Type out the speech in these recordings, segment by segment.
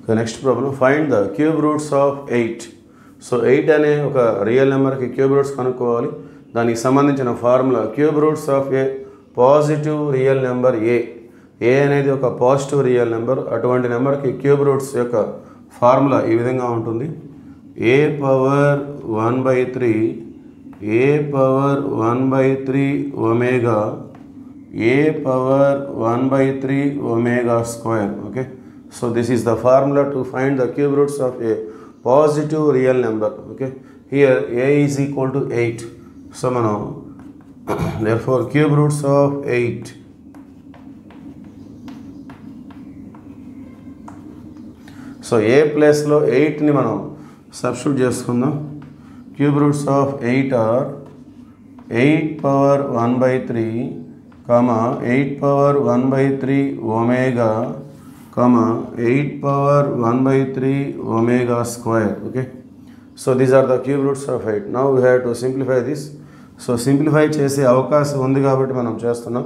The next problem, find the cube roots of 8. So 8 అనే ఒక real నెంబర్కి cube roots కనుక్కోవాలి. దానికి సంబంధించిన formula cube roots of a positive real number a అనేది ఒక పాజిటివ్ రియల్ నెంబర్. అటువంటి నెంబర్కి క్యూబ్ రూట్స్ యొక్క ఫార్ములా ఈ విధంగా ఉంటుంది. A power 1/3 a power 1/3 omega a power 1/3 omega square. Okay, so this is the formula to find the cube roots of a positive real number. Okay, here a is equal to 8, so now therefore cube roots of 8. So a place lo 8 ni manam substitute cheskundam. Cube roots of 8 are 8 power 1/3 comma 8 power 1/3 omega comma 8 power 1/3 omega square. Okay, so these are the cube roots of 8. Now we have to simplify this. So simplify చేసే అవకాశం ఉంది కాబట్టి మనం చేస్తున్నాం.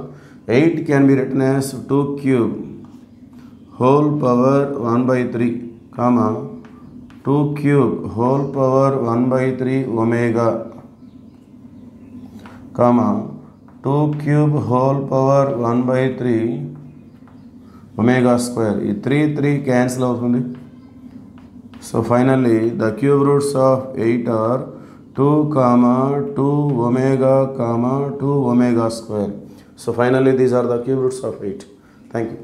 8 can be written as 2 cube whole power 1/3 comma 2 cube whole power 1/3 omega comma 2 cube whole power 1/3 omega square. ఈ 3 cancel అవుతుంది. So finally the cube roots of 8 are 2 comma 2 omega comma 2 omega square. So finally these are the cube roots of 8. Thank you.